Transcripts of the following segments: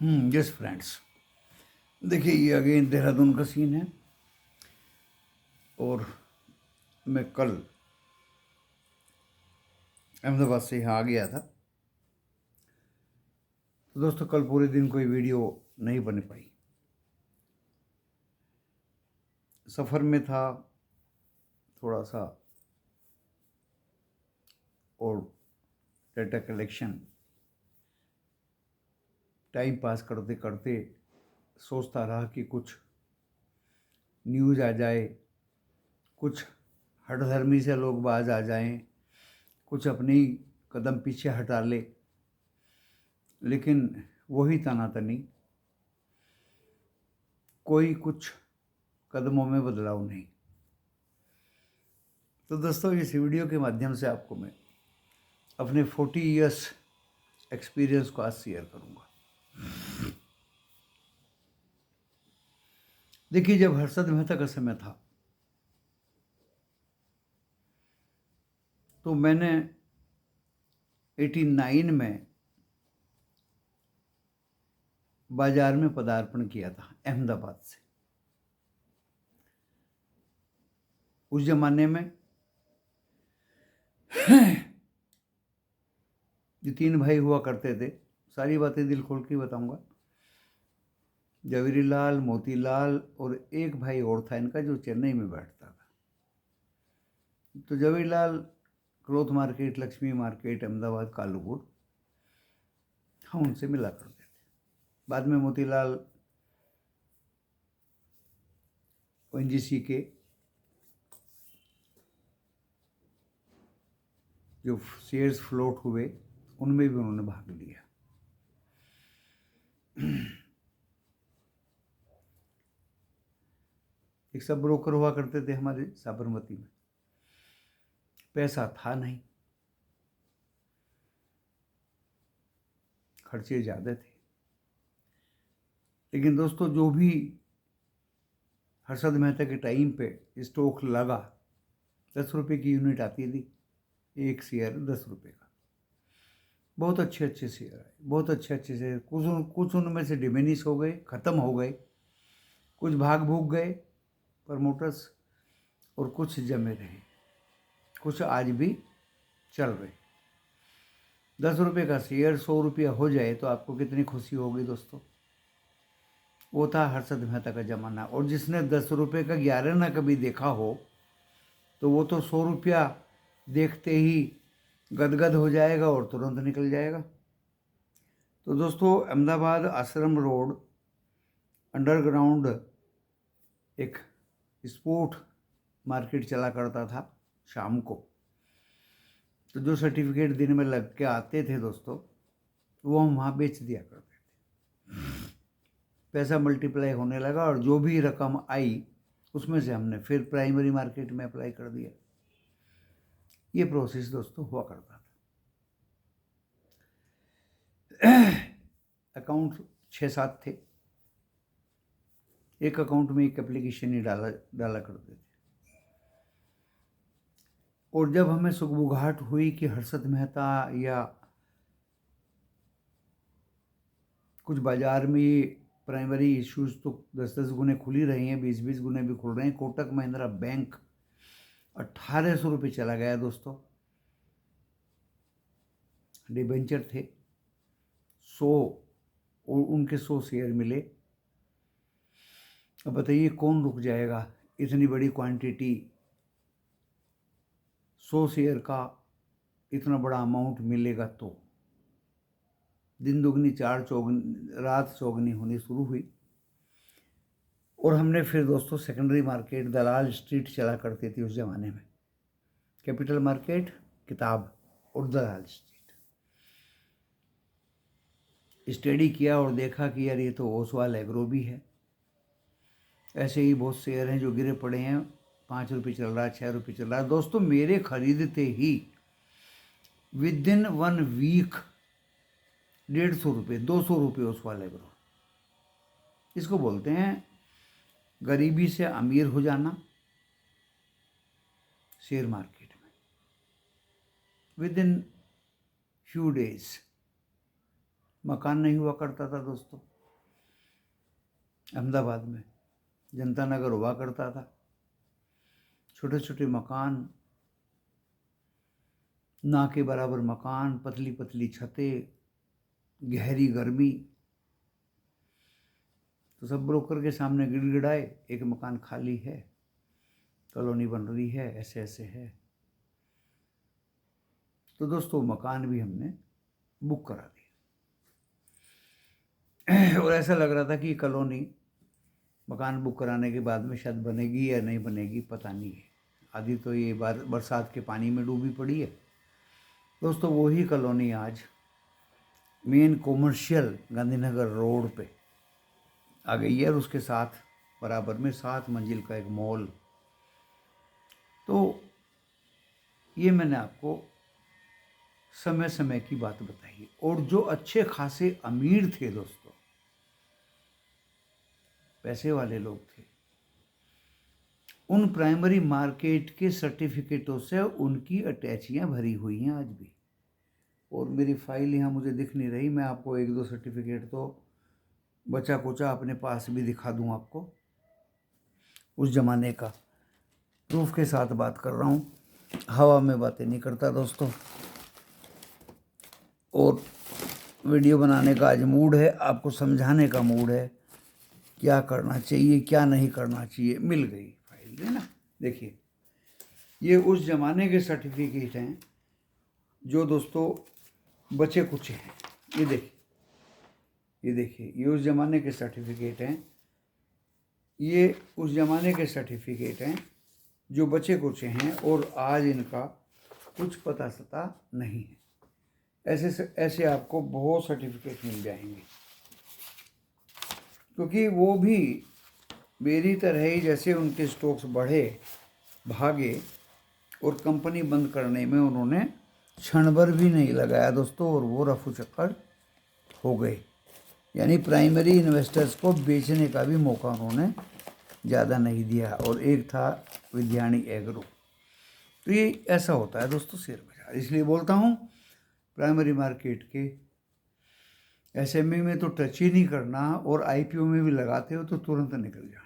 Yes friends, देखिए ये again Dehradun का सीन है। और मैं कल अहमदाबाद से यहाँ आ गया था। तो दोस्तों कल पूरे दिन कोई वीडियो नहीं बन पाई। सफ़र में था थोड़ा सा, और डाटा कलेक्शन टाइम पास करते करते सोचता रहा कि कुछ न्यूज़ आ जाए, कुछ हठधर्मी से लोग बाज आ जाएं, कुछ अपनी कदम पीछे हटा ले। लेकिन वही तनातनी, कोई कुछ कदमों में बदलाव नहीं। तो दोस्तों इस वीडियो के माध्यम से आपको मैं अपने 40 इयर्स एक्सपीरियंस को आज शेयर करूंगा। देखिए, जब हर्षद मेहता का समय था तो मैंने 89 में बाजार में पदार्पण किया था अहमदाबाद से। उस जमाने में ये 3 भाई हुआ करते थे, सारी बातें दिल खोल के बताऊंगा। जवेरीलाल, मोतीलाल और एक भाई और था इनका जो चेन्नई में बैठता था। तो Javerilal cloth market, Lakshmi market, Ahmedabad, Kalupur, हम उनसे मिला करते थे। बाद में मोतीलाल ओएनजीसी के जो शेयर्स फ्लोट हुए उनमें भी उन्होंने भाग लिया। एक सब ब्रोकर हुआ करते थे हमारे साबरमती में। पैसा था नहीं, खर्चे ज़्यादा थे। लेकिन दोस्तों जो भी हर्षद मेहता के टाइम पे स्टॉक लगा, 10 रुपये की यूनिट आती थी, एक शेयर 10 रुपये का। बहुत अच्छे अच्छे शेयर आए, बहुत अच्छे शेयर। कुछ उनमें से डिमिनिश हो गए, ख़त्म हो गए, कुछ भाग भूग गए प्रमोटर्स, और कुछ जमे रहे, कुछ आज भी चल रहे। 10 रुपये का शेयर 100 रुपया हो जाए तो आपको कितनी खुशी होगी दोस्तों। वो था हर्षद मेहता का ज़माना। और जिसने 10 रुपये का 11 ना कभी देखा हो तो वो तो 100 रुपया देखते ही गदगद हो जाएगा और तुरंत निकल जाएगा। तो दोस्तों अहमदाबाद आश्रम रोड अंडरग्राउंड एक स्पोर्ट मार्केट चला करता था शाम को। तो जो सर्टिफिकेट दिन में लग के आते थे दोस्तों, वो हम वहाँ बेच दिया करते थे। पैसा मल्टीप्लाई होने लगा और जो भी रकम आई उसमें से हमने फिर प्राइमरी मार्केट में अप्लाई कर दिया। ये प्रोसेस दोस्तों हुआ करता था। अकाउंट 6-7 थे, एक अकाउंट में एक एप्लीकेशन ही डाला करते थे। और जब हमें सुगबुगाहट हुई कि हर्षद मेहता या कुछ बाजार में ये प्राइमरी इश्यूज तो 10-10 गुने खुल ही रही हैं, 20-20 गुने भी खुल रहे हैं। कोटक महिंद्रा बैंक 1800 रुपये चला गया दोस्तों। डिबेंचर थे 100 और उनके 100 शेयर मिले। अब बताइए कौन रुक जाएगा इतनी बड़ी क्वांटिटी, 100 शेयर का इतना बड़ा अमाउंट मिलेगा। तो दिन दुगनी चार चौगनी, रात चौगनी होनी शुरू हुई। और हमने फिर दोस्तों सेकेंडरी मार्केट, दलाल स्ट्रीट चला करती थी उस ज़माने में। कैपिटल मार्केट, किताब और दलाल स्ट्रीट। स्टडी किया और देखा कि यार ये तो ओसवाल एग्रो भी है। ऐसे ही बहुत शेयर हैं जो गिरे पड़े हैं, 5 रुपये चल रहा है, 6 रुपये चल रहा है। दोस्तों मेरे खरीदते ही विद इन 1 वीक 150 रुपये, 200 रुपये ओसवाल एग्रो। इसको बोलते हैं गरीबी से अमीर हो जाना शेयर मार्केट में। विद इन फ्यू डेज मकान नहीं हुआ करता था दोस्तों। अहमदाबाद में जनता नगर हुआ करता था, छोटे छोटे मकान, ना के बराबर मकान, पतली पतली छतें, गहरी गर्मी। तो सब ब्रोकर के सामने गिड़गिड़ाए, एक मकान खाली है, कॉलोनी बन रही है, ऐसे ऐसे है। तो दोस्तों मकान भी हमने बुक करा दिया और ऐसा लग रहा था कि कॉलोनी मकान बुक कराने के बाद में शायद बनेगी या नहीं बनेगी, पता नहीं है। आधी तो ये बरसात के पानी में डूबी पड़ी है। दोस्तों वही कॉलोनी आज मेन कॉमर्शियल गांधीनगर रोड पे आ गई है और उसके साथ बराबर में 7 मंजिल का एक मॉल। तो ये मैंने आपको समय समय की बात बताई। और जो अच्छे खासे अमीर थे दोस्तों, पैसे वाले लोग थे, उन प्राइमरी मार्केट के सर्टिफिकेटों से उनकी अटैचियां भरी हुई हैं आज भी। और मेरी फाइल यहाँ मुझे दिख नहीं रही, मैं आपको 1-2 सर्टिफिकेट तो बचा कुचा अपने पास भी दिखा दूँ आपको। उस ज़माने का प्रूफ के साथ बात कर रहा हूँ, हवा में बातें नहीं करता दोस्तों। और वीडियो बनाने का आज मूड है, आपको समझाने का मूड है, क्या करना चाहिए क्या नहीं करना चाहिए। मिल गई फाइल है ना। देखिए ये उस ज़माने के सर्टिफिकेट हैं जो दोस्तों बचे कुचे हैं। ये देखिए ये उस ज़माने के सर्टिफिकेट हैं, ये उस ज़माने के सर्टिफिकेट हैं जो बचे कुचे हैं और आज इनका कुछ पता सता नहीं है। ऐसे आपको बहुत सर्टिफिकेट मिल जाएंगे, क्योंकि वो भी मेरी तरह ही जैसे उनके स्टॉक्स बढ़े भागे और कंपनी बंद करने में उन्होंने क्षण भर भी नहीं लगाया दोस्तों, और वो रफू चक्कर हो गए। यानी प्राइमरी इन्वेस्टर्स को बेचने का भी मौका उन्होंने ज़्यादा नहीं दिया। और एक था विद्याणी एग्रो। तो ये ऐसा होता है दोस्तों शेयर बाजार। इसलिए बोलता हूँ प्राइमरी मार्केट के एसएमई में तो टच ही नहीं करना, और आईपीओ में भी लगाते हो तो तुरंत निकल जाना।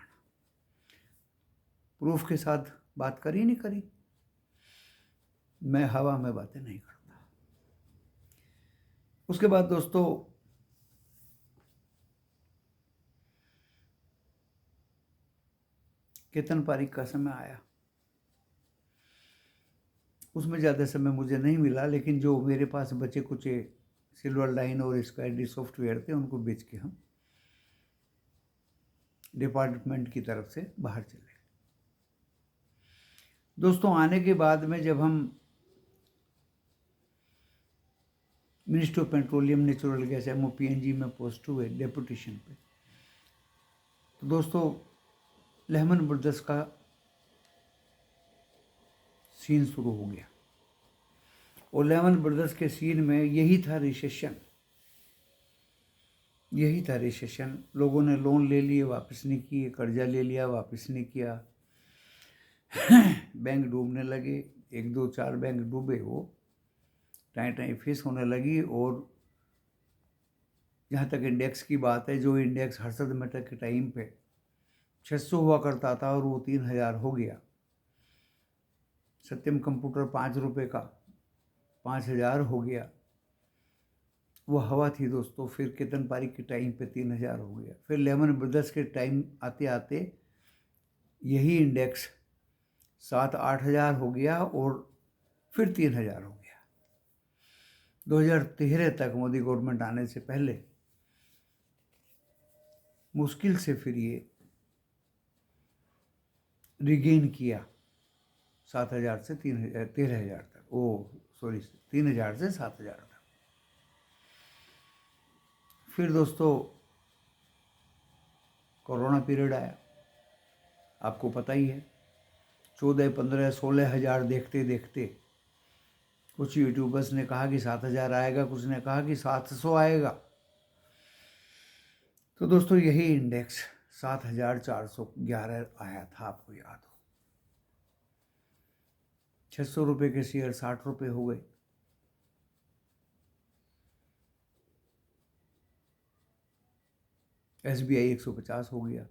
प्रूफ के साथ बात करी नहीं करी, मैं हवा में बातें नहीं करता। उसके बाद दोस्तों केतन पारिक का समय आया, उसमें ज़्यादा समय मुझे नहीं मिला, लेकिन जो मेरे पास बचे कुचे सिल्वर लाइन और स्क्वायडी सॉफ्टवेयर थे उनको बेच के हम डिपार्टमेंट की तरफ से बाहर चले गए दोस्तों। आने के बाद में जब हम ministry of petroleum natural gas MOPNG में पोस्ट हुए डेपुटेशन पे, तो दोस्तों लेहमन ब्रदर्स का सीन शुरू हो गया। और लेहमन ब्रदर्स के सीन में यही था रिसेशन। लोगों ने लोन ले लिए, वापस नहीं किए, कर्जा ले लिया, वापस नहीं किया। बैंक डूबने लगे, 1-2-4 बैंक डूबे, वो टाई फेस होने लगी। और जहाँ तक इंडेक्स की बात है, जो इंडेक्स हर्षद मेहता के टाइम पे 600 हुआ करता था और वो 3000 हो गया। सत्यम कंप्यूटर 5 रुपये का 5000 हो गया। वो हवा थी दोस्तों। फिर केतन पारिक के टाइम पे 3000 हो गया। फिर लेमन ब्रदर्स के टाइम आते आते यही इंडेक्स 7-8 हज़ार हो गया और फिर 3000 हो गया। 2013 तक मोदी गवर्नमेंट आने से पहले मुश्किल से फिर ये रिगेन किया 7,000 से 13,000 तक। 3,000 से 7,000 तक। फिर दोस्तों कोरोना पीरियड आया, आपको पता ही है। 14, 15, 16 हज़ार देखते देखते कुछ यूट्यूबर्स ने कहा कि 7,000 आएगा, कुछ ने कहा कि 700 आएगा। तो दोस्तों यही इंडेक्स 7,411 आया था, आपको याद हो। 600 रुपये के शेयर 60 रुपये हो गए। SBI 150 हो गया,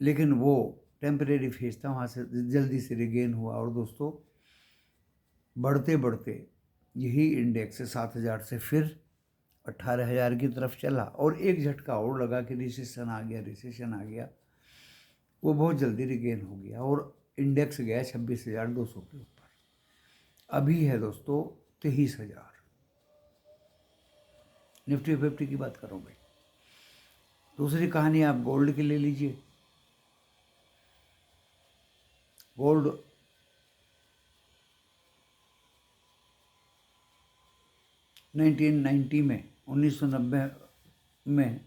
लेकिन वो टेम्परेरी फेज था, वहाँ से जल्दी से रिगेन हुआ। और दोस्तों बढ़ते बढ़ते यही इंडेक्स 7,000 से फिर 18,000 की तरफ चला, और एक झटका और लगा कि रिसेशन आ गया। वो बहुत जल्दी रिगेन हो गया और इंडेक्स गया 26,200 के ऊपर। अभी है दोस्तों 23,000। निफ्टी 50 की बात करो भाई। दूसरी कहानी आप गोल्ड की ले लीजिए। गोल्ड 1990 में 1990 में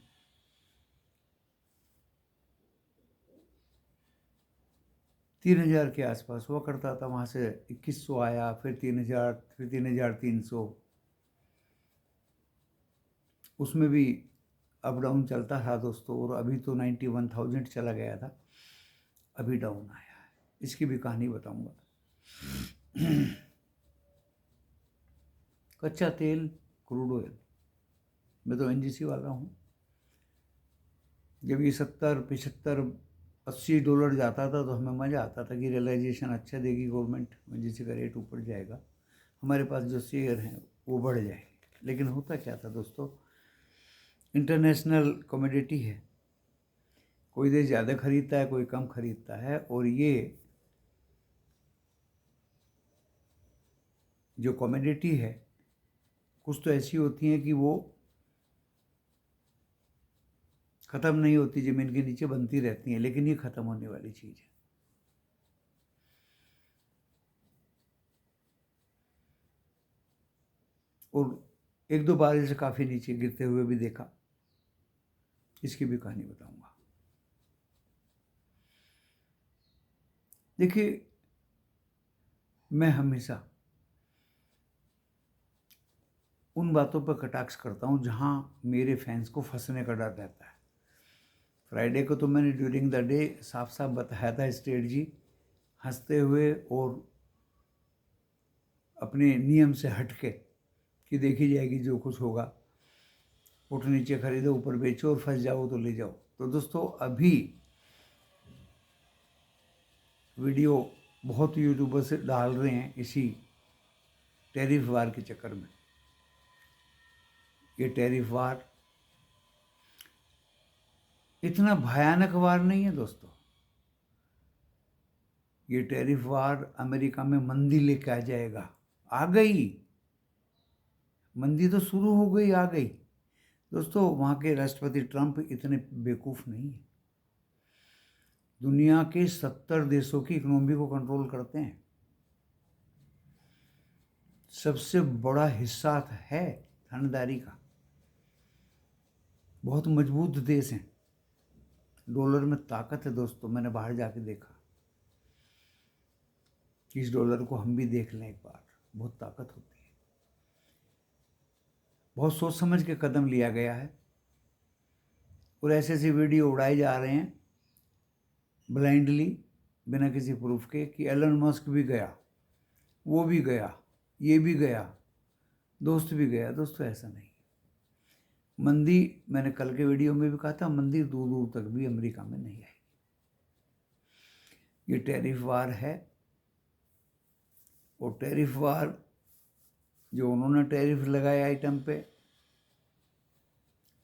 3,000 के आसपास हुआ करता था, वहाँ से 2,100 आया, फिर 3,000, फिर 3,300। उसमें भी अप डाउन चलता था दोस्तों, और अभी तो 91,000 चला गया था, अभी डाउन आया है। इसकी भी कहानी बताऊंगा। कच्चा तेल, क्रूड ऑयल, मैं तो NGC वाला हूँ। जब ये 70, 75, $80 जाता था तो हमें मज़ा आता था कि रियलाइजेशन अच्छा देगी गवर्नमेंट, NGC का रेट ऊपर जाएगा, हमारे पास जो शेयर हैं वो बढ़ जाएंगे। लेकिन होता क्या था दोस्तों, इंटरनेशनल कमोडिटी है, कोई देश ज़्यादा खरीदता है, कोई कम खरीदता है, और ये जो कमोडिटी है कुछ तो ऐसी होती हैं कि वो ख़त्म नहीं होती, ज़मीन के नीचे बनती रहती हैं, लेकिन ये ख़त्म होने वाली चीज़ है। और एक दो बार इसे काफ़ी नीचे गिरते हुए भी देखा, इसकी भी कहानी बताऊंगा। देखिए, मैं हमेशा उन बातों पर कटाक्ष करता हूँ जहाँ मेरे फैंस को फंसने का डर रहता है। फ्राइडे को तो मैंने ड्यूरिंग द डे साफ साफ बताया था स्ट्रेटजी, हंसते हुए और अपने नियम से हटके, कि देखी जाएगी जो कुछ होगा, ऊट नीचे खरीदो, ऊपर बेचो, और फंस जाओ तो ले जाओ। तो दोस्तों अभी वीडियो बहुत यूट्यूबर से डाल रहे हैं इसी टैरिफ वार के चक्कर में। ये टैरिफ वार इतना भयानक वार नहीं है दोस्तों। ये टैरिफ वार अमेरिका में मंदी लेके आ जाएगा। आ गई मंदी, तो शुरू हो गई, आ गई दोस्तों। वहाँ के राष्ट्रपति ट्रंप इतने बेवकूफ़ नहीं है। दुनिया के 70 देशों की इकोनॉमी को कंट्रोल करते हैं, सबसे बड़ा हिस्सा है थानेदारी का, बहुत मजबूत देश हैं। डॉलर में ताकत है दोस्तों, मैंने बाहर जाके देखा। इस डॉलर को हम भी देख लें एक बार, बहुत ताकत होती है। बहुत सोच समझ के कदम लिया गया है, और ऐसे ऐसे वीडियो उड़ाए जा रहे हैं ब्लाइंडली, बिना किसी प्रूफ के, कि एलन मस्क भी गया, वो भी गया, ये भी गया, दोस्त भी गया। दोस्तों ऐसा नहीं। मंदी, मैंने कल के वीडियो में भी कहा था, मंदी दूर दूर तक भी अमेरिका में नहीं आएगी। ये टैरिफ वार है, और टैरिफ वार जो उन्होंने टैरिफ लगाए आइटम पे,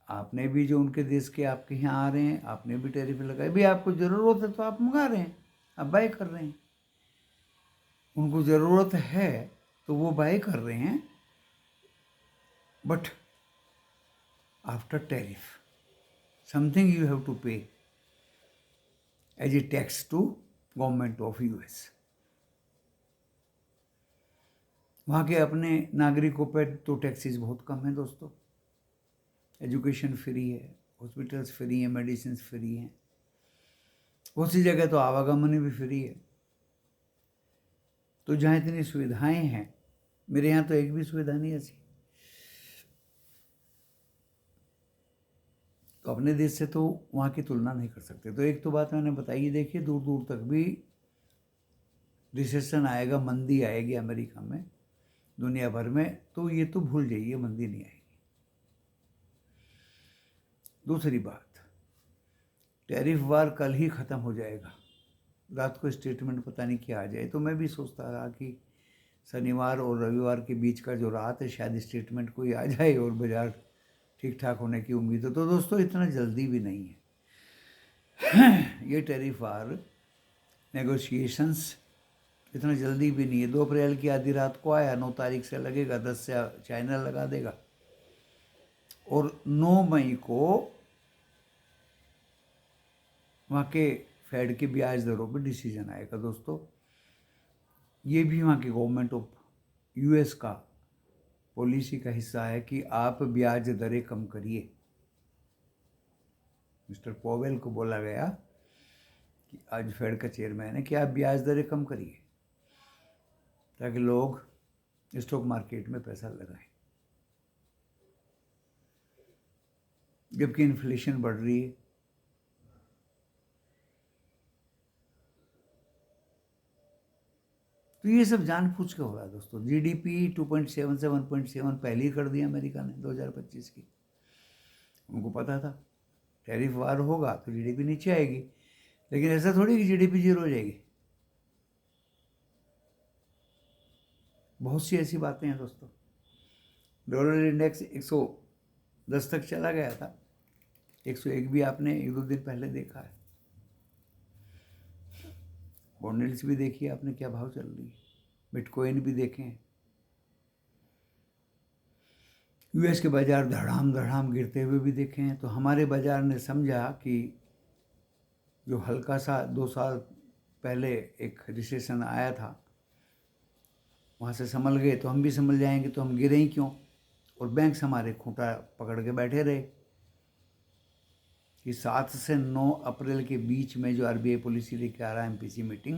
आपने भी जो उनके देश के आपके यहाँ आ रहे हैं, आपने भी टैरिफ लगाए। भी आपको ज़रूरत है तो आप मंगा रहे हैं, आप बाय कर रहे हैं। उनको ज़रूरत है तो वो बाय कर रहे हैं, but after tariff something you have to pay as a tax to government of US। वहाँ के अपने नागरिकों पर तो टैक्सेस बहुत कम हैं दोस्तों। एजुकेशन फ्री है, हॉस्पिटल्स फ्री हैं, मेडिसिन फ्री हैं, बहुत सी जगह तो आवागमन भी फ्री है। तो जहाँ इतनी सुविधाएं हैं, मेरे यहाँ तो एक भी सुविधा नहीं ऐसी। तो अपने देश से तो वहाँ की तुलना नहीं कर सकते। तो एक तो बात मैंने बताई, देखिए दूर दूर तक भी रिसेशन आएगा, मंदी आएगी अमेरिका में, दुनिया भर में, तो ये तो भूल जाइए, मंदी नहीं आएगी। दूसरी बात, टैरिफ वार कल ही ख़त्म हो जाएगा, रात को स्टेटमेंट पता नहीं क्या आ जाए। तो मैं भी सोचता रहा कि शनिवार और रविवार के बीच का जो रात है शायद स्टेटमेंट कोई आ जाए और बाज़ार ठीक ठाक होने की उम्मीद है। तो दोस्तों इतना जल्दी भी नहीं है ये टैरिफ वार नेगोशिएशंस, इतना जल्दी भी नहीं है। 2 अप्रैल की आधी रात को आया, 9 तारीख से लगेगा, 10 से चाइना लगा देगा और 9 मई को वहाँ के फेड के ब्याज दरों पर डिसीजन आएगा। दोस्तों ये भी वहाँ की गवर्नमेंट ऑफ यूएस का पॉलिसी का हिस्सा है कि आप ब्याज दरें कम करिए। मिस्टर पॉवेल को बोला गया कि आज फेड का चेयरमैन है कि आप ब्याज दरें कम करिए ताकि लोग स्टॉक मार्केट में पैसा लगाएं, जबकि इन्फ्लेशन बढ़ रही है। तो ये सब जानबूझ के हो रहा है दोस्तों। जीडीपी 2.7 से 1.7 पहले ही कर दिया अमेरिका ने 2025 की। उनको पता था टैरिफ वार होगा तो जीडीपी नीचे आएगी, लेकिन ऐसा थोड़ी कि जीडीपी जीरो हो जाएगी। बहुत सी ऐसी बातें हैं दोस्तों। डॉलर इंडेक्स 110 तक चला गया था, 101 भी आपने 1-2 दिन पहले देखा है। बॉन्ड यील्ड्स भी देखिए आपने क्या भाव चल रही है, बिटकॉइन भी देखें। यूएस के बाज़ार धड़ाम धड़ाम गिरते हुए भी देखे हैं। तो हमारे बाज़ार ने समझा कि जो हल्का सा 2 साल पहले एक रिसेशन आया था वहाँ से संभल गए, तो हम भी संभल जाएंगे, तो हम गिरे ही क्यों। और बैंक्स हमारे खूंटा पकड़ के बैठे रहे कि 7 से 9 अप्रैल के बीच में जो आरबीआई पॉलिसी लेके आ रहा है एमपीसी मीटिंग,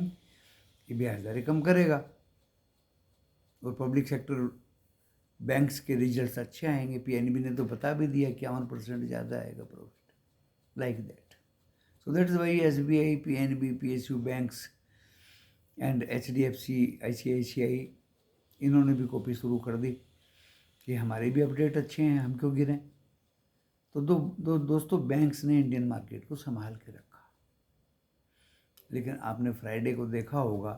ये ब्याज दरें कम करेगा और पब्लिक सेक्टर बैंक्स के रिजल्ट्स अच्छे आएंगे। पीएनबी ने तो बता भी दिया 51% ज़्यादा आएगा profit, like that. So that's why SBI, PNB, PSU banks and HDFC, ICICI, इन्होंने भी कॉपी शुरू कर दी कि हमारे भी अपडेट अच्छे हैं, हम क्यों गिरें। तो दोस्तों बैंक्स ने इंडियन मार्केट को संभाल के रखा। लेकिन आपने फ्राइडे को देखा होगा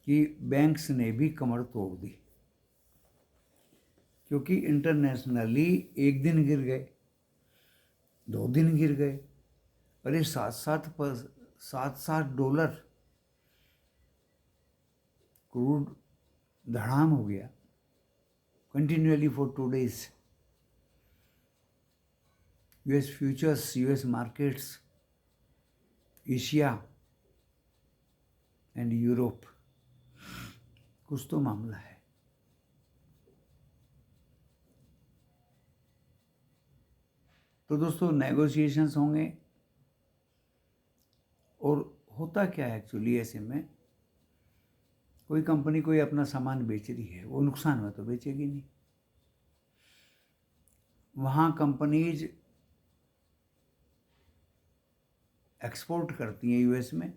कि बैंक्स ने भी कमर तोड़ दी, क्योंकि इंटरनेशनली एक दिन गिर गए, 2 दिन गिर गए, अरे 7-7 डॉलर क्रूड धड़ाम हो गया continually for 2 days। US futures, US markets, Asia and Europe, कुछ तो मामला है। तो दोस्तों नेगोशिएशंस होंगे, और होता क्या है एक्चुअली ऐसे में, कोई कंपनी कोई अपना सामान बेच रही है, वो नुकसान में तो बेचेगी नहीं। वहाँ कंपनीज एक्सपोर्ट करती हैं यूएस में,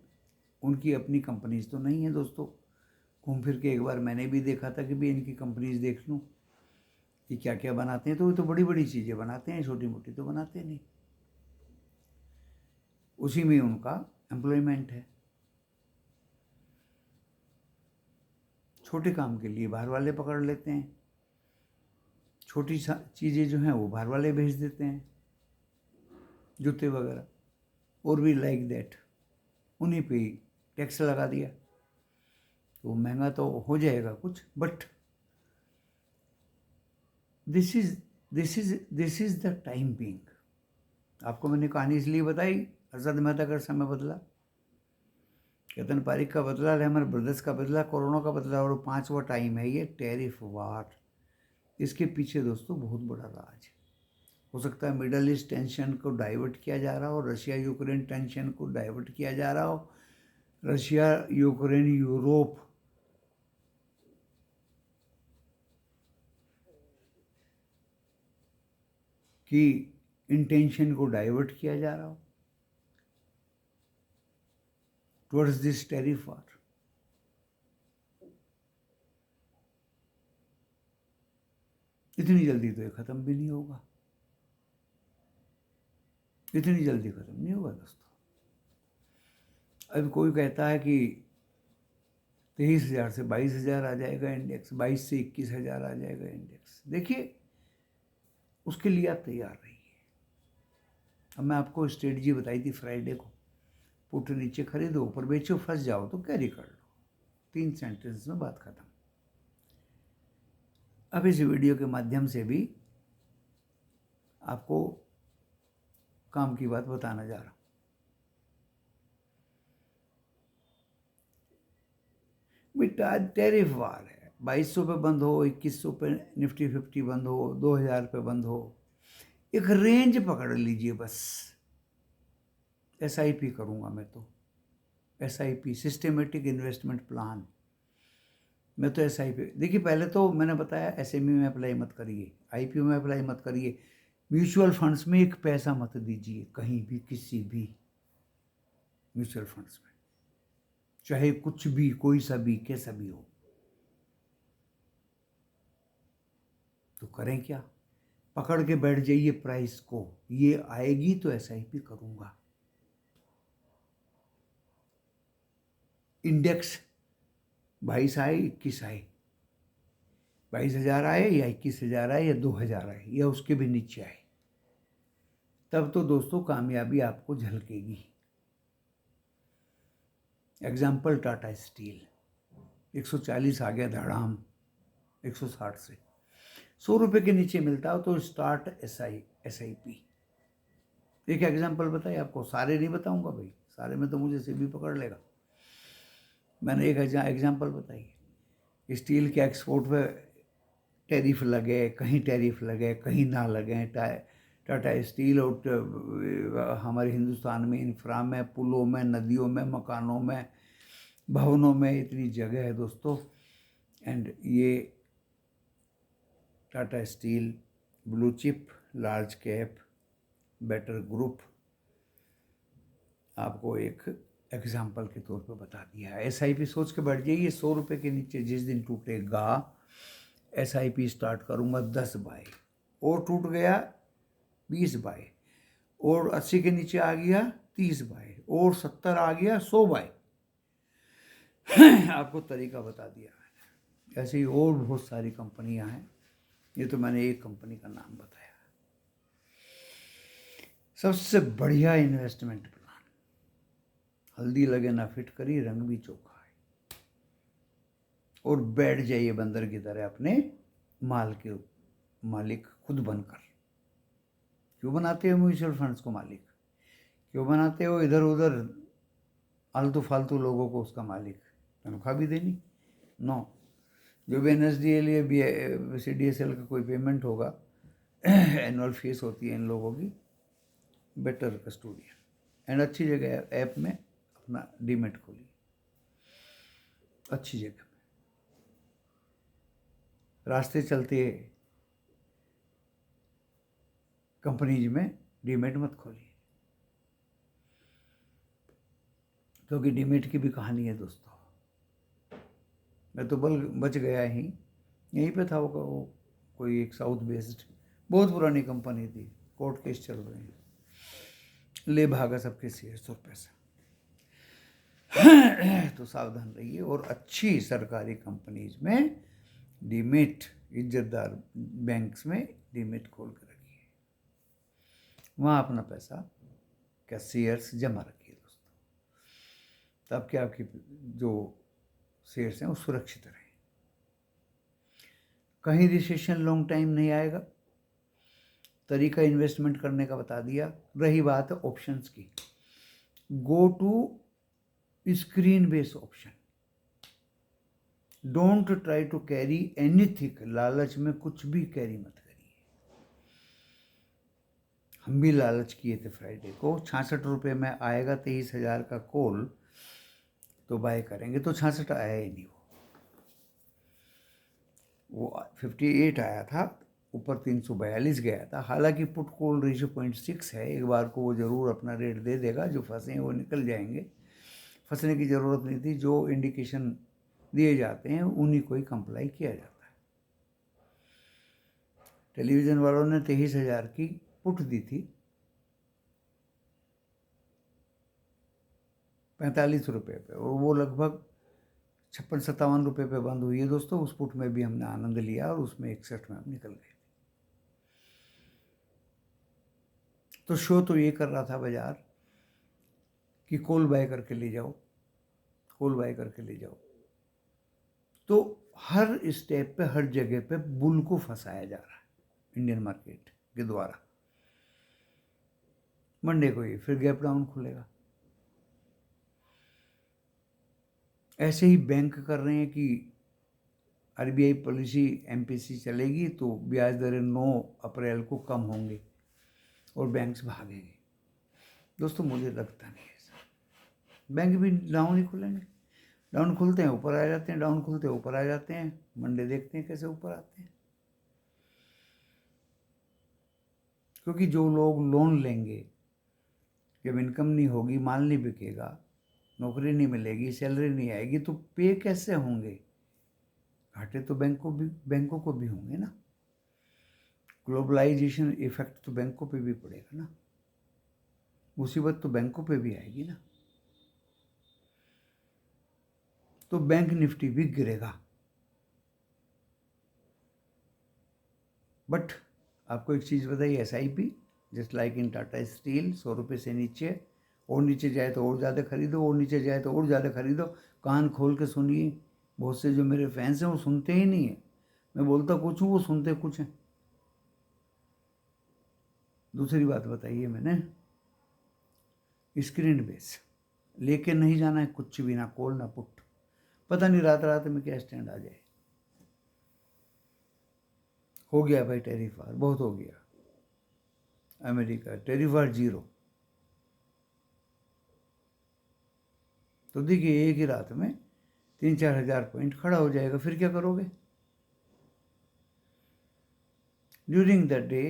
उनकी अपनी कंपनीज तो नहीं है दोस्तों। घूम फिर के एक बार मैंने भी देखा था कि भी इनकी कंपनीज देख लूँ कि क्या क्या बनाते हैं, तो वो तो बड़ी बड़ी चीज़ें बनाते हैं, छोटी मोटी तो बनाते नहीं। उसी में उनका एम्प्लॉयमेंट है। छोटे काम के लिए बाहर वाले पकड़ लेते हैं, छोटी चीज़ें जो हैं वो बाहर वाले भेज देते हैं, जूते वगैरह, और भी लाइक दैट, उन्हीं पे ही टैक्स लगा दिया तो महंगा तो हो जाएगा कुछ। But this is the time being. आपको मैंने कहानी इसलिए बताई, हर्षद मेहता का समय बदला, केतन पारिक का बदला, रहमान ब्रदर्स का बदला, कोरोना का बदला, और 5वां टाइम है ये टैरिफ वार। इसके पीछे दोस्तों बहुत बड़ा राज है। हो सकता है मिडल ईस्ट टेंशन को डाइवर्ट किया जा रहा हो, रशिया यूक्रेन टेंशन को डाइवर्ट किया जा रहा हो, रशिया यूक्रेन यूरोप की इंटेंशन को डाइवर्ट किया जा रहा हो टुवर्ड्स दिस टैरिफ वार। इतनी जल्दी तो ये ख़त्म भी नहीं होगा। इतनी जल्दी खत्म नहीं होगा दोस्तों। अब कोई कहता है कि 23,000 से 22,000 आ जाएगा इंडेक्स, 22 से 21,000 आ जाएगा इंडेक्स। देखिए उसके लिए आप तैयार रहिए। अब मैं आपको स्ट्रेटजी बताई थी फ्राइडे को, पुट नीचे खरीदो ऊपर बेचो, फंस जाओ तो कैरी कर लो। 3 सेंटेंस में बात खत्म। अब इस वीडियो के माध्यम से भी आपको काम की बात बताना जा रहा हूं। बेटा टैरिफ वार है, 2200 पे बंद हो, 2100 पे निफ्टी 50 बंद हो, 2000 पे बंद हो, एक रेंज पकड़ लीजिए बस। SIP करूंगा मैं तो, SIP सिस्टेमेटिक इन्वेस्टमेंट प्लान। मैं तो SIP, देखिए पहले तो मैंने बताया SME में अप्लाई मत करिए, IPO में अप्लाई मत करिए, म्यूचुअल फंड्स में एक पैसा मत दीजिए कहीं भी, किसी भी म्यूचुअल फंड्स में, चाहे कुछ भी, कोई सा भी, कैसा भी हो। तो करें क्या, पकड़ के बैठ जाइए प्राइस को, ये आएगी तो SIP करूंगा। इंडेक्स 22 आए, 21 आए, 22,000 आए या 21,000 आए या 2,000 आए या उसके भी नीचे आए, तब तो दोस्तों कामयाबी आपको झलकेगी। एग्जाम्पल टाटा स्टील 140 आ गया धड़ाम, 160 से 100 रुपये के नीचे मिलता हो तो स्टार्ट SIP। एक एग्जाम्पल बताइए आपको, सारे नहीं बताऊंगा भाई, सारे में तो मुझे सेबी पकड़ लेगा। मैंने एक एग्जाम्पल बताई, स्टील के एक्सपोर्ट पे टैरिफ लगे, कहीं टैरिफ लगे कहीं ना लगे। टाटा स्टील और हमारे हिंदुस्तान में इंफ्रा में, पुलों में, नदियों में, मकानों में, भवनों में इतनी जगह है दोस्तों। एंड ये Tata steel blue chip large cap better group आपको एक एग्जाम्पल के तौर पे बता दिया है। SIP सोच के बैठ जाइए, 100 रुपये के नीचे जिस दिन टूटेगा SIP स्टार्ट करूँगा 10 बाय, और टूट गया 20 बाय, और 80 के नीचे आ गया 30 बाय, और 70 आ गया 100 बाय। आपको तरीका बता दिया है। ऐसे ही और बहुत सारी कंपनियां हैं, ये तो मैंने एक कंपनी का नाम बताया। सबसे बढ़िया इन्वेस्टमेंट प्लान, हल्दी लगे ना फिटकरी, रंग भी चोखा है, और बैठ जाइए बंदर की तरह अपने माल के मालिक खुद बनकर। क्यों बनाते हो म्यूचुअल फंड्स को मालिक, क्यों बनाते हो इधर उधर आलतू फालतू लोगों को उसका मालिक, तनख्वाह भी देनी। नो, जो भी NSDL या CDSL का कोई पेमेंट होगा, एनुअल फीस होती है इन लोगों की, बेटर कस्टोडियन। एंड अच्छी जगह ऐप में अपना डीमेट खोलिए, अच्छी जगह में। रास्ते चलते कंपनीज में डीमेट मत खोलिए, क्योंकि डीमेट की भी कहानी है दोस्तों। मैं तो बच गया ही, यहीं पे था वो कोई एक साउथ बेस्ड बहुत पुरानी कंपनी थी, कोर्ट केस चल रहे हैं, ले भागा सबके शेयर और पैसा। तो सावधान रहिए, और अच्छी सरकारी कंपनीज में डीमेट, इज्जतदार बैंक्स में डीमेट खोल कर रखिए, वहाँ अपना पैसा क्या शेयर्स जमा रखिए दोस्तों, तब क्या आपकी जो शेयर्स हैं वो सुरक्षित रहें। कहीं रिसेशन लॉन्ग टाइम नहीं आएगा। तरीका इन्वेस्टमेंट करने का बता दिया। रही बात ऑप्शंस की, go to screen based option, don't try to carry anything, लालच में कुछ भी कैरी मत करिए। हम भी लालच किए थे फ्राइडे को, 66 रुपये में आएगा 23,000 का कॉल तो बाय करेंगे, तो 66 आया ही नहीं, वो 58 आया था, ऊपर 342 गया था। हालांकि पुट कॉल रेशियो 0.6 है, एक बार को वो ज़रूर अपना रेट दे देगा, जो फंसे हैं वो निकल जाएंगे, फंसने की ज़रूरत नहीं थी। जो इंडिकेशन दिए जाते हैं उन्हीं को ही कंप्लाई किया जाता है। टेलीविज़न वालों ने 23,000 की पुट दी थी, ₹45 पे, और वो लगभग 56-57 रुपये पे बंद हुई है दोस्तों। उस पुट में भी हमने आनंद लिया और उसमें 61 में हम निकल गए। तो शो तो ये कर रहा था बाजार कि कॉल बाय करके ले जाओ, कॉल बाय करके ले जाओ। तो हर स्टेप पे, हर जगह पे बुल को फंसाया जा रहा है इंडियन मार्केट के द्वारा। मंडे को ही फिर गैप डाउन खुलेगा। ऐसे ही बैंक कर रहे हैं कि आरबीआई पॉलिसी एमपीसी चलेगी तो ब्याज दरें 9 अप्रैल को कम होंगे और बैंक्स भागेंगे। दोस्तों मुझे लगता नहीं है ऐसा। बैंक भी डाउन ही खुलेंगे। डाउन खुलते हैं ऊपर आ जाते हैं, डाउन खुलते हैं ऊपर आ जाते हैं। मंडे देखते हैं कैसे ऊपर आते हैं। क्योंकि जो लोग लोन लेंगे, जब इनकम नहीं होगी, माल नहीं बिकेगा, नौकरी नहीं मिलेगी, सैलरी नहीं आएगी, तो पे कैसे होंगे? घाटे तो बैंकों को भी होंगे ना। ग्लोबलाइजेशन इफेक्ट तो बैंकों पे भी पड़ेगा ना। मुसीबत तो बैंकों पे भी आएगी ना। तो बैंक निफ्टी भी गिरेगा। बट आपको एक चीज़ बताइए, SIP just like in Tata steel 100 रुपये से नीचे, और नीचे जाए तो और ज़्यादा खरीदो, और नीचे जाए तो और ज़्यादा खरीदो। कान खोल के सुनिए। बहुत से जो मेरे फैंस हैं वो सुनते ही नहीं है। मैं बोलता कुछ हूँ, वो सुनते कुछ हैं। दूसरी बात बताइए, मैंने स्क्रीन बेस लेके नहीं जाना है कुछ भी, ना कॉल ना पुट। पता नहीं रात रात में क्या स्टैंड आ जाए। हो गया भाई टैरिफ वार, बहुत हो गया। अमेरिका टैरिफ वार 0। तो देखिए एक ही रात में 3-4 हज़ार पॉइंट खड़ा हो जाएगा। फिर क्या करोगे? ड्यूरिंग द डे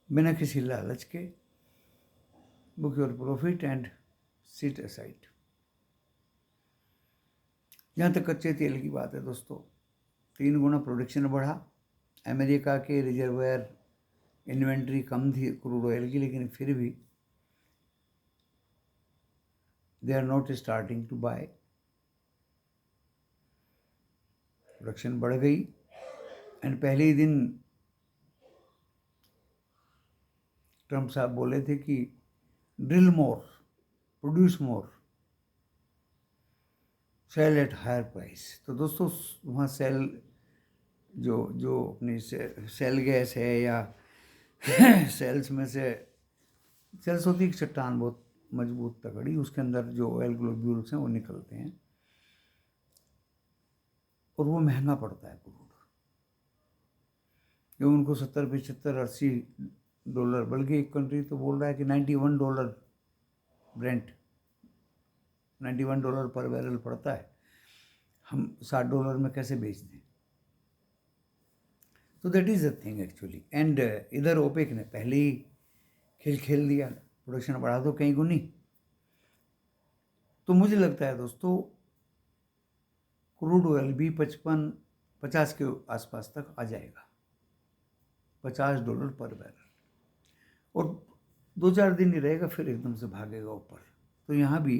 बिना किसी लालच के book your profit and sit aside. जहाँ तक कच्चे तेल की बात है दोस्तों, 3 गुना प्रोडक्शन बढ़ा। अमेरिका के रिजर्वायर इन्वेंट्री कम थी क्रूड ऑयल की, लेकिन फिर भी they are not starting to buy. Production बढ़ गई एंड पहले ही दिन ट्रम्प साहब बोले थे कि drill more, produce more, sell at higher price. तो दोस्तों वहाँ सेल जो अपनी सेल गैस है या सेल्स में से सेल्स होती है एक चट्टान बहुत मजबूत तगड़ी, उसके अंदर जो ऑयल ग्लोब्यूल्स हैं वो निकलते हैं और वो महंगा पड़ता है क्रूड। जो उनको $70-75-80, बल्कि एक कंट्री तो बोल रहा है कि $91 ब्रेंट, $91 पर बैरल पड़ता है। हम $60 में कैसे बेच दें? तो that is the thing actually. And इधर ओपेक ने पहले ही खेल दिया, प्रोडक्शन बढ़ा दो कहीं गुनी। तो मुझे लगता है दोस्तों क्रूड ऑयल भी 55-50 के आसपास तक आ जाएगा, $50 पर बैरल, और 2-4 दिन ही रहेगा, फिर एकदम से भागेगा ऊपर। तो यहाँ भी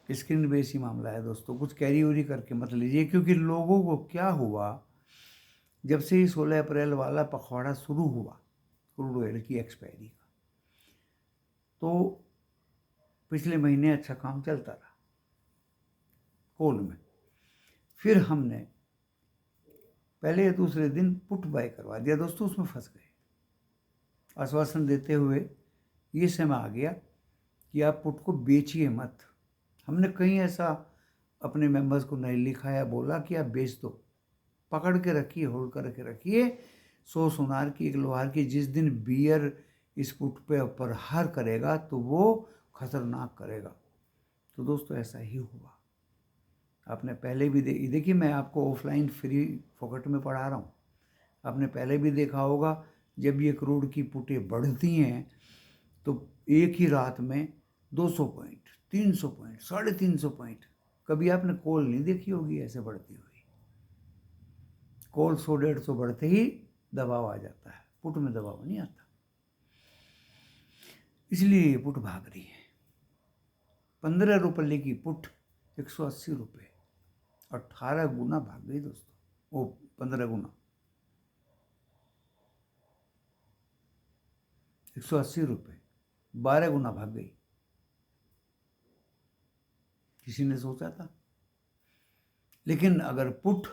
स्क्रीन बेस ही मामला है दोस्तों। कुछ कैरी ओरी करके मत लीजिए, क्योंकि लोगों को क्या हुआ, जब से ही 16 अप्रैल वाला पखवाड़ा शुरू हुआ क्रूड ऑयल की एक्सपायरी का, तो पिछले महीने अच्छा काम चलता रहा कोल में। फिर हमने पहले या दूसरे दिन पुट बाय करवा दिया दोस्तों, उसमें फंस गए। आश्वासन देते हुए ये समय आ गया कि आप पुट को बेचिए मत। हमने कहीं ऐसा अपने मेंबर्स को नहीं लिखा या बोला कि आप बेच दो, पकड़ के रखिए, होल्ड करके रखिए। 100 सोनार की 1 लोहार की। जिस दिन बियर इस पुट पे प्रहार करेगा तो वो खतरनाक करेगा। तो दोस्तों ऐसा ही हुआ। आपने पहले भी देखिए, मैं आपको ऑफलाइन फ्री फोकट में पढ़ा रहा हूँ। आपने पहले भी देखा होगा, जब ये क्रूड की पुटें बढ़ती हैं तो एक ही रात में 200 पॉइंट, 300 पॉइंट, 350 पॉइंट। कभी आपने कॉल नहीं देखी होगी ऐसे बढ़ती हुई। कॉल 100-150 बढ़ते ही दबाव आ जाता है, पुट में दबाव नहीं आता। इसलिए ये पुट भाग रही है। ₹15 की पुट 180 रुपये, 18 गुना भाग गई दोस्तों, वो 15 गुना, 180 रुपये 12 गुना भाग गई। किसी ने सोचा था? लेकिन अगर पुट,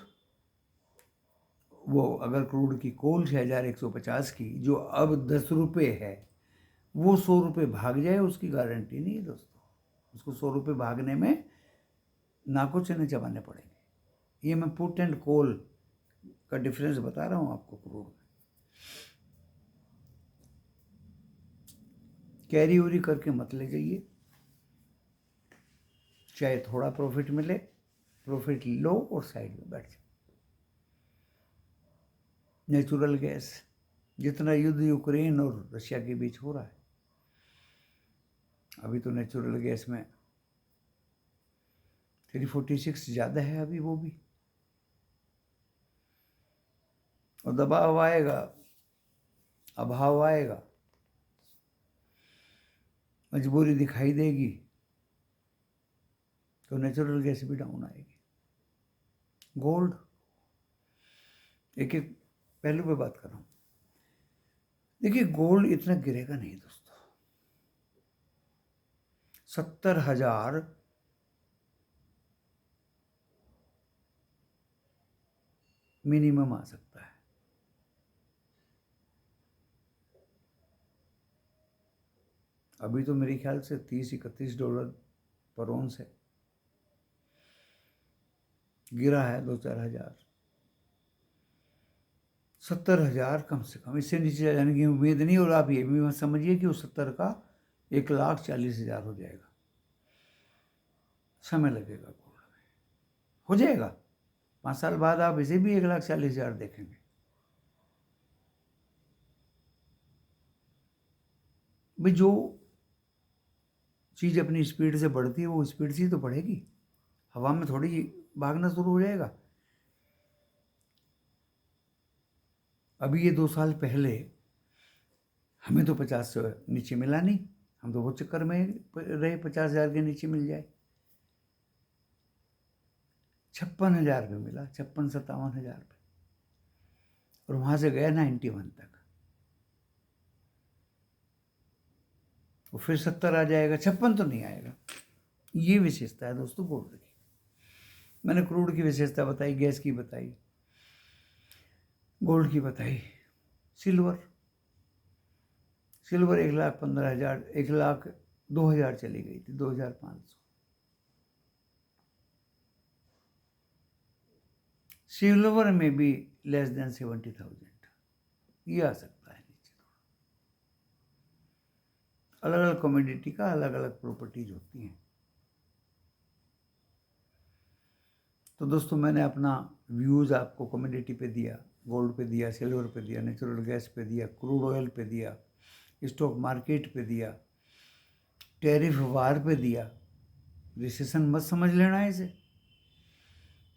वो अगर क्रूड की कोल 6150 की जो अब 10 रुपये है, वो 100 रुपये भाग जाए, उसकी गारंटी नहीं है दोस्तों। उसको 100 रुपये भागने में नाकों चने चबाने पड़ेंगे। ये मैं पुट एंड कोल का डिफरेंस बता रहा हूँ आपको क्रूड में। कैरी उरी करके मत ले जाइए, चाहे थोड़ा प्रॉफिट मिले, प्रॉफिट लो और साइड में बैठ जाओ। नेचुरल गैस, जितना युद्ध यूक्रेन और रशिया के बीच हो रहा है, अभी तो नेचुरल गैस में 346 ज़्यादा है अभी वो भी, और दबाव आएगा, अभाव आएगा, मजबूरी दिखाई देगी, तो नेचुरल गैस भी डाउन आएगी। गोल्ड, एक एक पहलू पे बात कर रहा हूँ। देखिए, गोल्ड इतना गिरेगा नहीं दोस्तों, 70,000 मिनिमम आ सकता है। अभी तो मेरे ख्याल से $30-31 पर ऑन्स है, गिरा है 2-4 हज़ार। 70,000 कम से कम, इससे नीचे जाने की उम्मीद नहीं। और आप ये भी मत समझिए कि वो 70 का 1,40,000 हो जाएगा, समय लगेगा। गोल्ड में हो जाएगा, 5 साल बाद आप इसे भी 1,40,000 देखेंगे। भाई, जो चीज़ अपनी स्पीड से बढ़ती है वो स्पीड से ही तो बढ़ेगी, हवा में थोड़ी भागना शुरू हो जाएगा। अभी ये 2 साल पहले हमें तो 50 से नीचे मिला नहीं, हम तो वो चक्कर में रहे 50,000 के नीचे मिल जाए। 56,000 पे मिला, 56-57,000 पे, और वहाँ से गया 91 तक, वो फिर 70 आ जाएगा, 56 तो नहीं आएगा। ये विशेषता है दोस्तों गोल्ड की। मैंने क्रूड की विशेषता बताई, गैस की बताई, गोल्ड की बताई। सिल्वर 1,15,000, 1,02,000 चली गई थी, 2,500। सिल्वर में भी लेस देन 70,000 ये आ सकता है नीचे। अलग अलग कमोडिटी का अलग अलग प्रॉपर्टीज होती हैं। तो दोस्तों, मैंने अपना व्यूज़ आपको कमोडिटी पे दिया, गोल्ड पे दिया, सिल्वर पे दिया, नेचुरल गैस पे दिया, क्रूड ऑयल पे दिया, स्टॉक मार्केट पे दिया, टैरिफ वार पे दिया। रिसेशन मत समझ लेना इसे,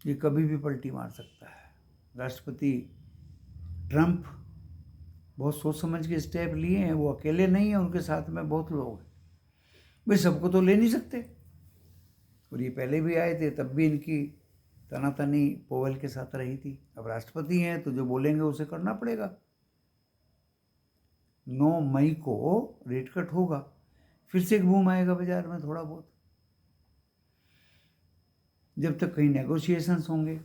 ये कभी भी पलटी मार सकता है। राष्ट्रपति ट्रंप बहुत सोच समझ के स्टेप लिए हैं, वो अकेले नहीं हैं, उनके साथ में बहुत लोग हैं। भाई, सबको तो ले नहीं सकते, और ये पहले भी आए थे, तब भी इनकी तनातनी पोवेल के साथ रही थी। अब राष्ट्रपति हैं तो जो बोलेंगे उसे करना पड़ेगा। 9 मई को रेट कट होगा, फिर से एक बूम आएगा बाजार में थोड़ा बहुत, जब तक कहीं नेगोशिएशंस होंगे,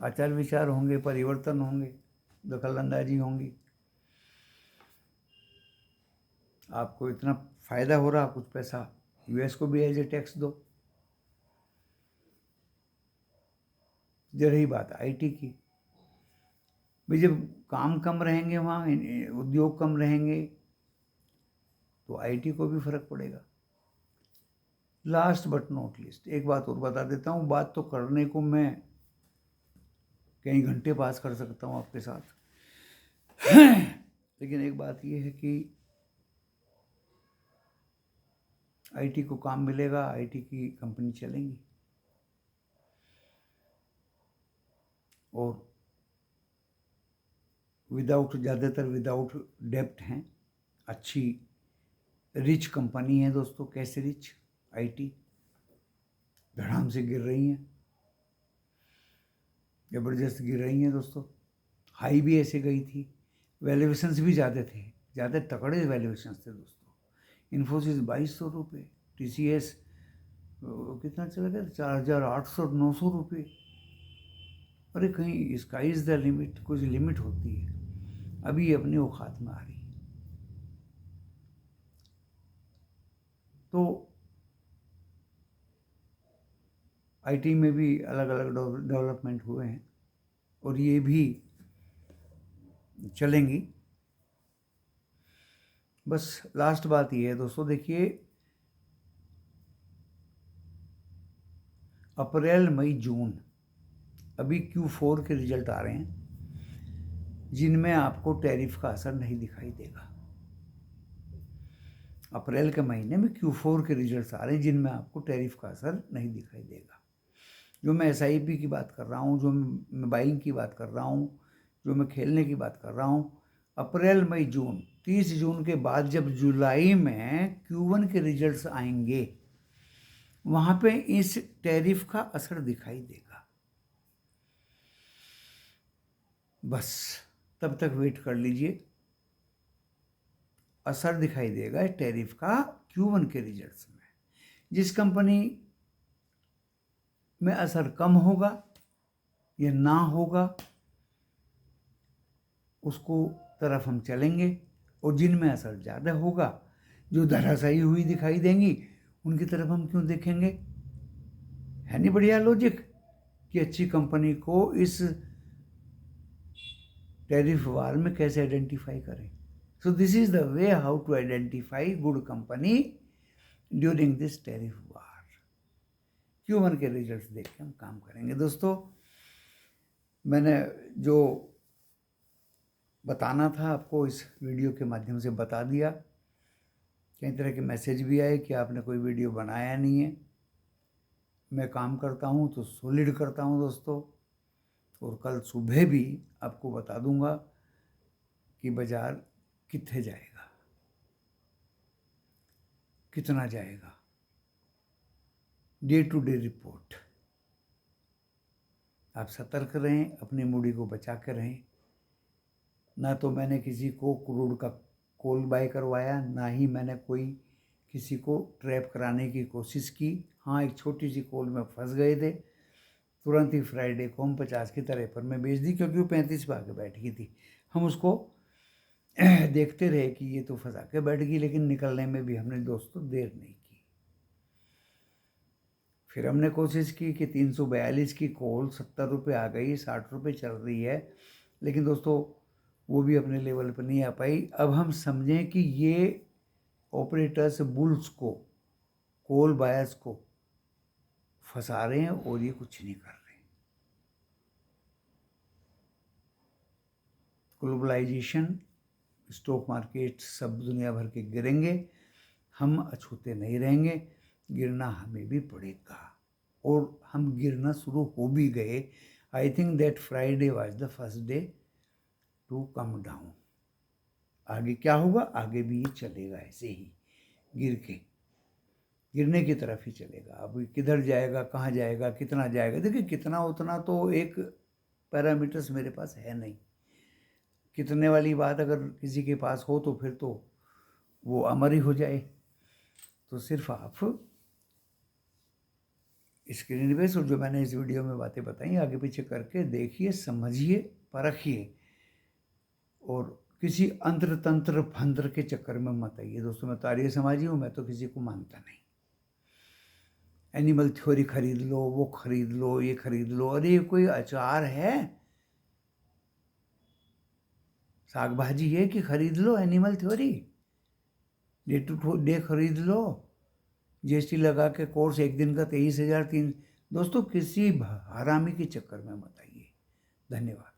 आचार विचार होंगे, परिवर्तन होंगे, दखलंदाजी होंगी। आपको इतना फायदा हो रहा, कुछ पैसा यूएस को भी एज ए टैक्स दो। जो रही बात आईटी की, भाई जब काम कम रहेंगे, वहाँ उद्योग कम रहेंगे, तो आईटी को भी फर्क पड़ेगा। लास्ट बट नॉट लीस्ट एक बात और बता देता हूँ, बात तो करने को मैं कई घंटे पास कर सकता हूँ आपके साथ, लेकिन एक बात ये है कि आईटी को काम मिलेगा, आईटी की कंपनी चलेंगी, और ज़्यादातर विदाउट डेप्ट हैं, अच्छी रिच कंपनी है दोस्तों। कैसे रिच? आईटी धड़ाम से गिर रही हैं, ज़बरदस्त गिर रही हैं दोस्तों। हाई भी ऐसे गई थी, वैल्यूएशंस भी ज़्यादा थे, ज़्यादा तगड़े वैल्यूएशंस थे दोस्तों। इन्फोसिस 2200 रुपये, टीसीएस कितना चला गया, 4800 900 रुपये। अरे कहीं स्काई इज़ द लिमिट, कुछ लिमिट होती है, अभी अपने औकात में आ रही। तो आईटी में भी अलग अलग डेवलपमेंट हुए हैं और ये भी चलेंगी। बस लास्ट बात ये है दोस्तों, देखिए अप्रैल मई जून अभी Q4 के रिजल्ट आ रहे हैं जिनमें आपको टैरिफ का असर नहीं दिखाई देगा। अप्रैल के महीने में Q4 के रिजल्ट्स आ रहे हैं जिनमें आपको टैरिफ का असर नहीं दिखाई देगा। जो मैं SIP की बात कर रहा हूँ, जो मैं बाइंग की बात कर रहा हूँ, जो मैं खेलने की बात कर रहा हूँ, अप्रैल मई जून, 30 जून के बाद जब जुलाई में Q1 के रिजल्ट्स आएंगे वहाँ पे इस टैरिफ का असर दिखाई देगा। बस तब तक वेट कर लीजिए, असर दिखाई देगा इस टैरिफ का Q1 के रिजल्ट्स में। जिस कंपनी में असर कम होगा या ना होगा उसको तरफ हम चलेंगे, और जिनमें असर ज़्यादा होगा, जो धराशायी हुई दिखाई देंगी, उनकी तरफ हम क्यों देखेंगे। है नहीं बढ़िया लॉजिक कि अच्छी कंपनी को इस टैरिफ वार में कैसे आइडेंटिफाई करें। So this is the way how to identify good company during this tariff war. Q1 के रिजल्ट्स देख के हम काम करेंगे दोस्तों। मैंने जो बताना था आपको इस वीडियो के माध्यम से बता दिया। कई तरह के मैसेज भी आए कि आपने कोई वीडियो बनाया नहीं है। मैं काम करता हूँ तो सॉलिड करता हूँ दोस्तों, और कल सुबह भी आपको बता दूंगा कि बाज़ार कितने जाएगा, कितना जाएगा। Day to day report. आप सतर्क रहें, अपनी मूडी को बचा कर रहें। ना तो मैंने किसी को क्रूड का कॉल बाय करवाया, ना ही मैंने कोई किसी को ट्रैप कराने की कोशिश की। हाँ, एक छोटी सी कॉल में फंस गए थे, तुरंत ही फ्राइडे को हम 50 की तरह पर में बेच दी, क्योंकि वो 35 पे आके बैठ गई थी। हम उसको देखते रहे कि ये तो फंसा के बैठ गई, लेकिन निकलने में भी हमने दोस्तों देर नहीं की। फिर हमने कोशिश की कि 342 की कॉल 70 रुपये आ गई, 60 रुपये चल रही है, लेकिन दोस्तों वो भी अपने लेवल पर नहीं आ पाई। अब हम समझें कि ये ऑपरेटर्स बुल्स को, कॉल बायर्स को फंसा रहे हैं और ये कुछ नहीं कर रहे। ग्लोबलाइजेशन, स्टॉक मार्केट सब दुनिया भर के गिरेंगे, हम अछूते नहीं रहेंगे, गिरना हमें भी पड़ेगा, और हम गिरना शुरू हो भी गए। I think that Friday was the first day to come down. आगे क्या होगा, आगे भी ये चलेगा ऐसे ही गिरने की तरफ ही चलेगा। अब किधर जाएगा, कहाँ जाएगा, कितना जाएगा, देखिए कितना उतना तो एक पैरामीटर्स मेरे पास है नहीं। कितने वाली बात अगर किसी के पास हो तो फिर तो वो अमर ही हो जाए। तो सिर्फ आप स्क्रीन पे जो मैंने इस वीडियो में बातें बताई आगे पीछे करके देखिए, समझिए, परखिए, और किसी अंतर तंत्र फंत्र के चक्कर में मत आइए दोस्तों। मैं तो आर्य समाजी हूँ, मैं तो किसी को मानता नहीं। एनिमल थ्योरी खरीद लो, वो खरीद लो, ये खरीद लो, अरे ये कोई अचार है, साग भाजी है कि खरीद लो animal theory. Day to day खरीद लो, GST लगा के कोर्स एक दिन का 23,003। दोस्तों किसी हरामी के चक्कर में मत आइए। धन्यवाद।